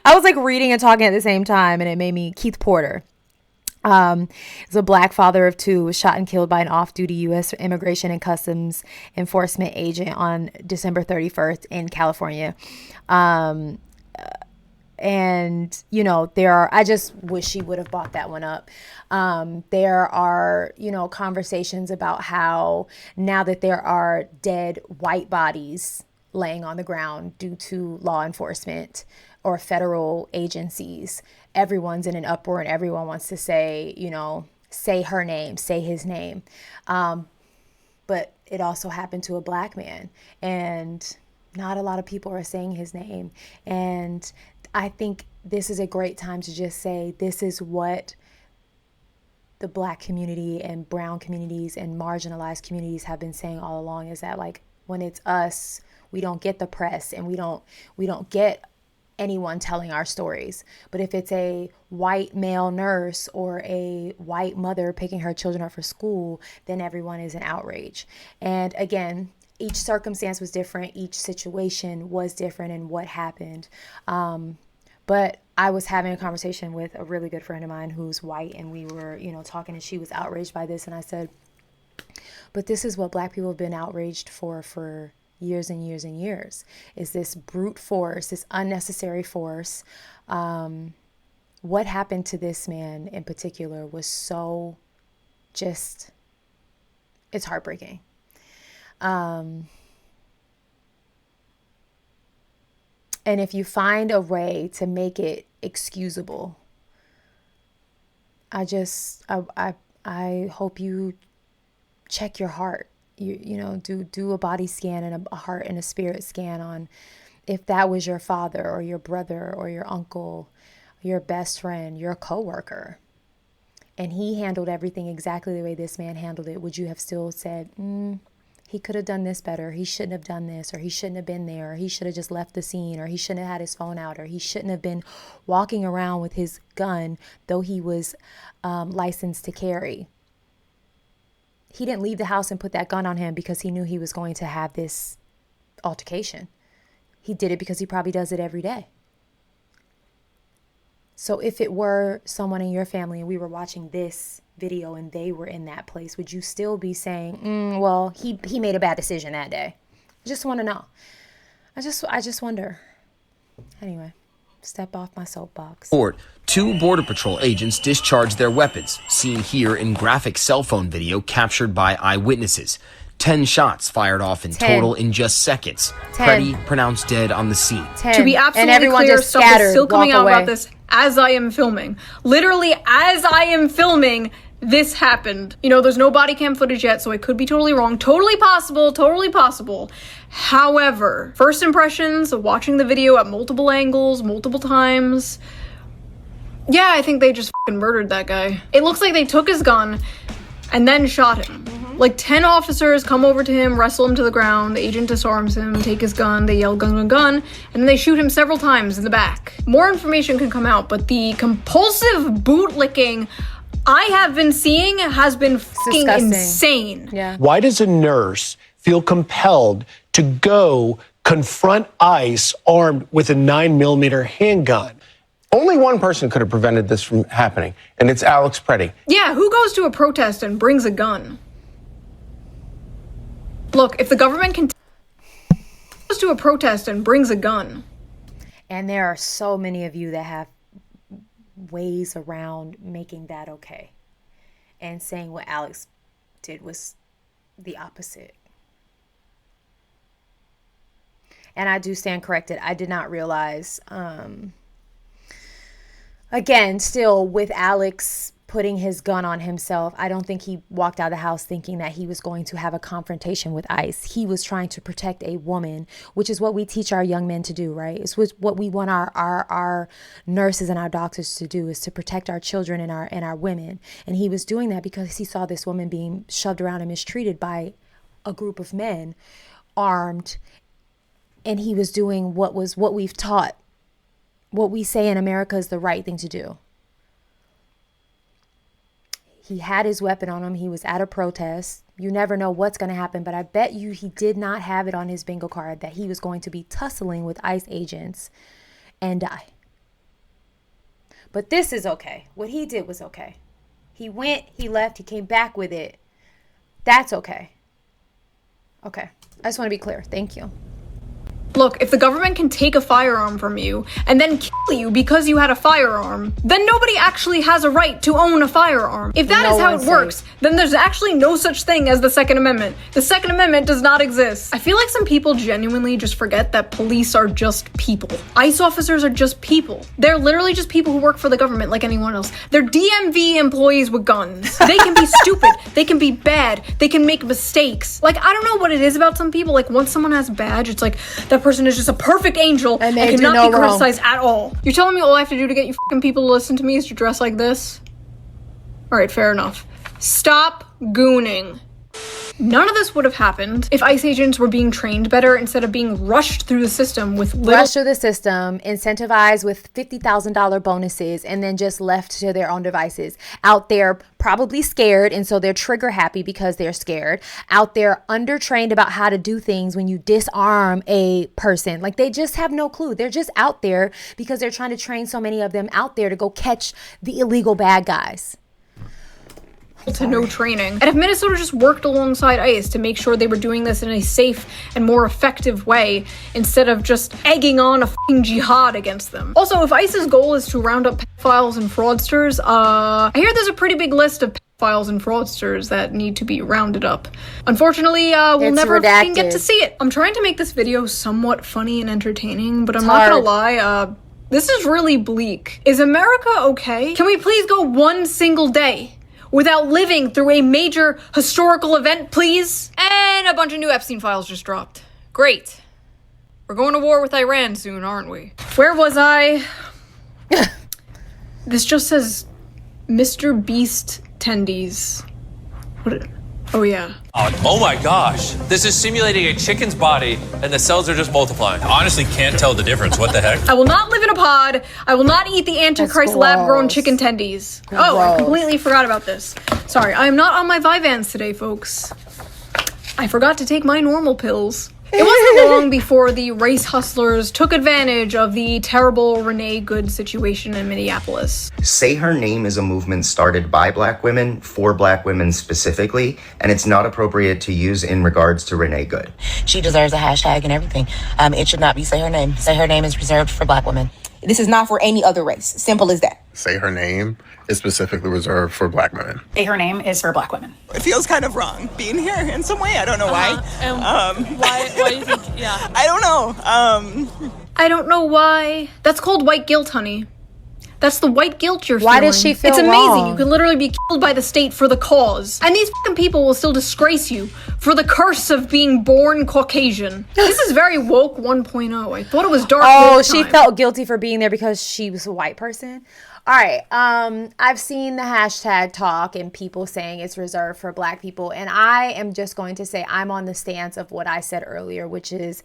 I was like reading and talking at the same time and it made me, Keith Porter. Is a black father of two, was shot and killed by an off-duty U.S. Immigration and Customs Enforcement agent on December 31st in California. And, you know, I just wish she would have brought that one up. There are, you know, conversations about how now that there are dead white bodies laying on the ground due to law enforcement or federal agencies, everyone's in an uproar and everyone wants to say, you know, say her name, say his name. But it also happened to a black man and not a lot of people are saying his name. And I think this is a great time to just say, this is what the black community and brown communities and marginalized communities have been saying all along, is that like when it's us, we don't get the press and we don't get anyone telling our stories. But if it's a white male nurse or a white mother picking her children up for school, then everyone is in outrage. And again, each circumstance was different. Each situation was different in what happened. But I was having a conversation with a really good friend of mine who's white, and we were, you know, talking, and she was outraged by this. And I said, but this is what black people have been outraged for years and years and years, is this brute force, this unnecessary force. What happened to this man in particular was so just, it's heartbreaking. And if you find a way to make it excusable, I hope you check your heart. You know, do a body scan and a heart and a spirit scan on if that was your father or your brother or your uncle, your best friend, your coworker. and he handled everything exactly the way this man handled it, would you have still said, he could have done this better, he shouldn't have done this, or he shouldn't have been there, or he should have just left the scene, or he shouldn't have had his phone out, or he shouldn't have been walking around with his gun, though he was licensed to carry? He didn't leave the house and put that gun on him because he knew he was going to have this altercation. He did it because he probably does it every day. So if it were someone in your family and we were watching this video and they were in that place, would you still be saying, well, he made a bad decision that day? I just want to know. I just wonder. Anyway, step off my soapbox. 2 Border Patrol agents discharged their weapons, seen here in graphic cell phone video captured by eyewitnesses. 10 shots fired off in total in just seconds. Pretty pronounced dead on the scene. To be absolutely clear, stuff is still coming out about this as I am filming. Literally, as I am filming, this happened. You know, there's no body cam footage yet, so I could be totally wrong. Totally possible, totally possible. However, first impressions of watching the video at multiple angles, multiple times, yeah, I think they just fucking murdered that guy. It looks like they took his gun and then shot him. Like 10 officers come over to him, wrestle him to the ground, the agent disarms him, take his gun, they yell gun, gun, gun, and then they shoot him several times in the back. More information can come out, but the compulsive bootlicking I have been seeing has been fucking insane. Yeah. Why does a nurse feel compelled to go confront ICE armed with a 9mm handgun? Only one person could have prevented this from happening, and it's Alex Pretty. Yeah, who goes to a protest and brings a gun? Look, if the government goes to a protest and brings a gun. And there are so many of you that have ways around making that okay. And saying what Alex did was the opposite. And I do stand corrected. I did not realize, again, still with Alex putting his gun on himself, I don't think he walked out of the house thinking that he was going to have a confrontation with ICE. He was trying to protect a woman, which is what we teach our young men to do, right? It's what we want our nurses and our doctors to do, is to protect our children and our women. And he was doing that because he saw this woman being shoved around and mistreated by a group of men armed. And he was doing what we've taught, what we say in America is the right thing to do. He had his weapon on him. He was at a protest. You never know what's going to happen, but I bet you he did not have it on his bingo card that he was going to be tussling with ICE agents and die. But this is okay. What he did was okay. He went, he left, he came back with it. That's okay. Okay. I just want to be clear. Thank you. Look, if the government can take a firearm from you and then kill you because you had a firearm, then nobody actually has a right to own a firearm. If that is how it works, then there's actually no such thing as the Second Amendment. The Second Amendment does not exist. I feel like some people genuinely just forget that police are just people. ICE officers are just people. They're literally just people who work for the government like anyone else. They're DMV employees with guns. They can be stupid. They can be bad. They can make mistakes. Like, I don't know what it is about some people. Like, once someone has a badge, it's like that person is just a perfect angel and cannot be criticized at all. You're telling me all I have to do to get you fucking people to listen to me is to dress like this? Alright, fair enough. Stop gooning. None of this would have happened if ICE agents were being trained better instead of being rushed through the system with rushed through the system, incentivized with $50,000 bonuses, and then just left to their own devices. Out there probably scared, and so they're trigger happy because they're scared. Out there undertrained about how to do things when you disarm a person. Like, they just have no clue. They're just out there because they're trying to train so many of them out there to go catch the illegal bad guys. To no training. And if Minnesota just worked alongside ICE to make sure they were doing this in a safe and more effective way instead of just egging on a fucking jihad against them. Also, if ICE's goal is to round up pedophiles and fraudsters, I hear there's a pretty big list of pedophiles and fraudsters that need to be rounded up. Unfortunately, we'll never fucking get to see it. I'm trying to make this video somewhat funny and entertaining, but I'm not gonna lie, this is really bleak. Is America okay? Can we please go one single day without living through a major historical event, please? And a bunch of new Epstein files just dropped. Great. We're going to war with Iran soon, aren't we? Where was I? This just says Mr. Beast tendies. What? Oh yeah. Oh my gosh. This is simulating a chicken's body and the cells are just multiplying. Honestly can't tell the difference. What the heck? I will not live in a pod. I will not eat the Antichrist lab-grown chicken tendies. Oh, I completely forgot about this. Sorry, I am not on my Vyvanse today, folks. I forgot to take my normal pills. It wasn't long before the race hustlers took advantage of the terrible Renee Good situation in Minneapolis. Say Her Name is a movement started by Black women, for Black women specifically, and it's not appropriate to use in regards to Renee Good. She deserves a hashtag and everything. It should not be Say Her Name. Say Her Name is reserved for Black women. This is not for any other race. Simple as that. Say Her Name is specifically reserved for Black women. Say Her Name is for Black women. It feels kind of wrong being here in some way. I don't know why. Why do you think? Yeah. I don't know. I don't know why. That's called white guilt, honey. That's the white guilt you're Why feeling. does she feel It's amazing. wrong? You can literally be killed by the state for the cause. And these fucking people will still disgrace you for the curse of being born Caucasian. This is very woke 1.0. I thought it was dark. Oh, woke she time. felt guilty for being there because she was a white person. All right. I've seen the hashtag talk and people saying it's reserved for Black people. And I am just going to say I'm on the stance of what I said earlier, which is,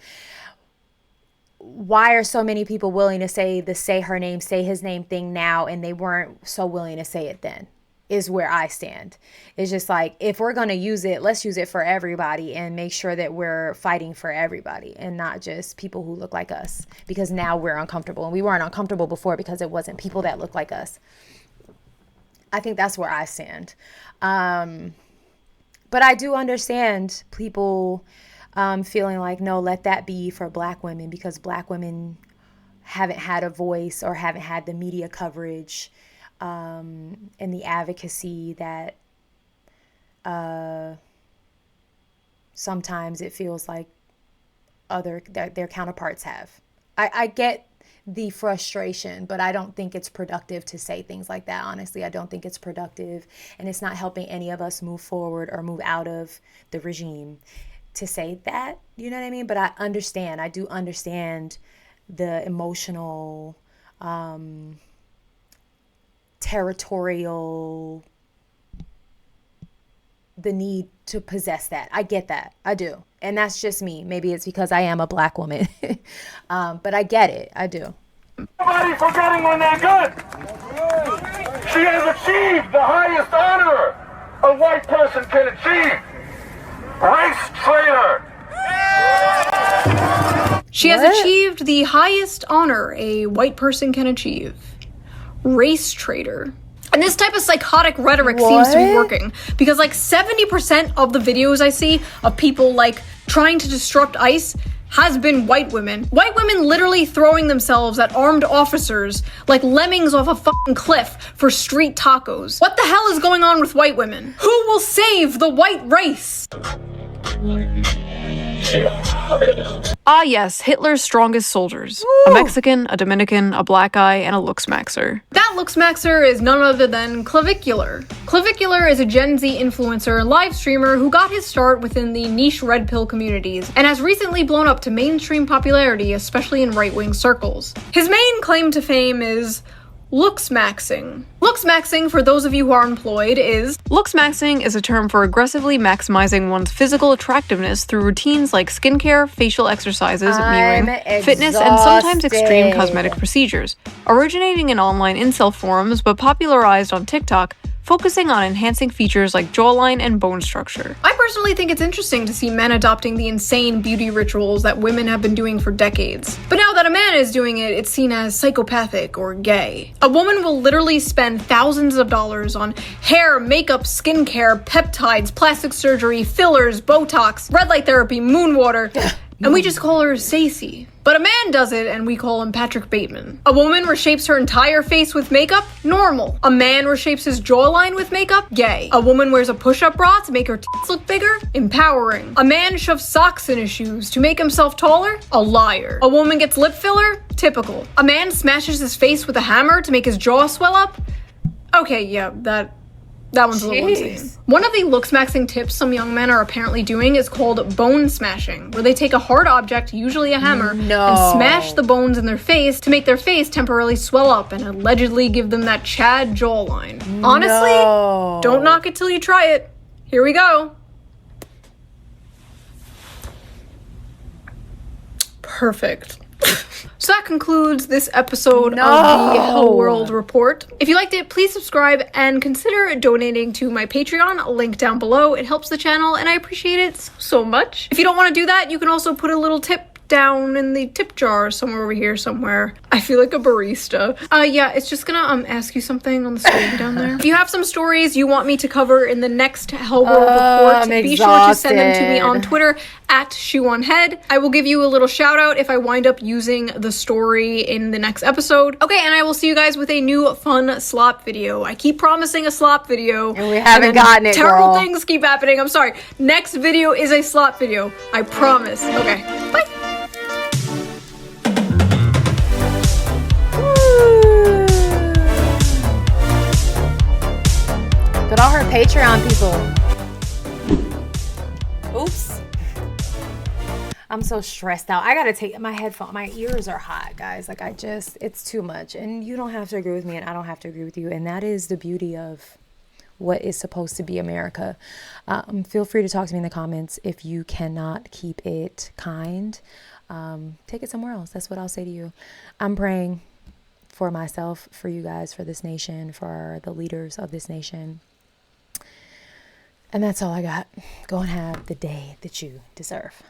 why are so many people willing to say the Say Her Name, Say His Name thing now, and they weren't so willing to say it then, is where I stand. It's just like, if we're going to use it, let's use it for everybody and make sure that we're fighting for everybody and not just people who look like us, because now we're uncomfortable. And we weren't uncomfortable before because it wasn't people that look like us. I think that's where I stand. But I do understand people feeling like, no, let that be for Black women, because Black women haven't had a voice or haven't had the media coverage and the advocacy that sometimes it feels like their counterparts have. I get the frustration, but I don't think it's productive to say things like that. Honestly, I don't think it's productive, and it's not helping any of us move forward or move out of the regime to say that, you know what I mean? But I do understand the emotional, territorial, the need to possess that. I get that. I do. And that's just me. Maybe it's because I am a Black woman. But I get it. I do. Nobody forgetting Renee Good. She has achieved the highest honor a white person can achieve. Race traitor. She has achieved the highest honor a white person can achieve. Race traitor. And this type of psychotic rhetoric seems to be working, because like 70% of the videos I see of people like trying to disrupt ICE has been white women. White women literally throwing themselves at armed officers like lemmings off a fucking cliff for street tacos. What the hell is going on with white women? Who will save the white race? Ah yes, Hitler's strongest soldiers. A Mexican, a Dominican, a black guy, and a looksmaxer. That looksmaxer is none other than Clavicular. Clavicular is a Gen Z influencer and live streamer who got his start within the niche red pill communities and has recently blown up to mainstream popularity, especially in right-wing circles. His main claim to fame is looksmaxing. Looksmaxing, for those of you who are employed, is... Looksmaxing is a term for aggressively maximizing one's physical attractiveness through routines like skincare, facial exercises, mirroring, fitness, and sometimes extreme cosmetic procedures. Originating in online incel forums, but popularized on TikTok, focusing on enhancing features like jawline and bone structure. I personally think it's interesting to see men adopting the insane beauty rituals that women have been doing for decades. But now that a man is doing it, it's seen as psychopathic or gay. A woman will literally spend thousands of dollars on hair, makeup, skincare, peptides, plastic surgery, fillers, Botox, red light therapy, moon water, and we just call her Stacey. But a man does it and we call him Patrick Bateman. A woman reshapes her entire face with makeup? Normal. A man reshapes his jawline with makeup? Gay. A woman wears a push-up bra to make her tits look bigger? Empowering. A man shoves socks in his shoes to make himself taller? A liar. A woman gets lip filler? Typical. A man smashes his face with a hammer to make his jaw swell up? Okay, yeah, that That one's a little insane. One of the look-smashing tips some young men are apparently doing is called bone smashing, where they take a hard object, usually a hammer, and smash the bones in their face to make their face temporarily swell up and allegedly give them that Chad jawline. Honestly, don't knock it till you try it. Here we go. Perfect. So that concludes this episode of the Hell World Report. If you liked it, please subscribe and consider donating to my Patreon, link down below. It helps the channel and I appreciate it so much. If you don't want to do that, you can also put a little tip down in the tip jar somewhere over here somewhere. I feel like a barista. Yeah, it's just gonna ask you something on the screen down there. If you have some stories you want me to cover in the next Hell World Report, be sure to send them to me on Twitter at Shoe0nhead. I will give you a little shout out if I wind up using the story in the next episode. Okay, and I will see you guys with a new fun slop video. I keep promising a slop video. And we haven't gotten it, terrible things keep happening. I'm sorry. Next video is a slop video. I promise. Okay, bye. But all her Patreon people. Oops. I'm so stressed out. I gotta take my headphone. My ears are hot, guys. Like it's too much. And you don't have to agree with me and I don't have to agree with you. And that is the beauty of what is supposed to be America. Feel free to talk to me in the comments. If you cannot keep it kind, take it somewhere else. That's what I'll say to you. I'm praying for myself, for you guys, for this nation, for the leaders of this nation. And that's all I got. Go and have the day that you deserve.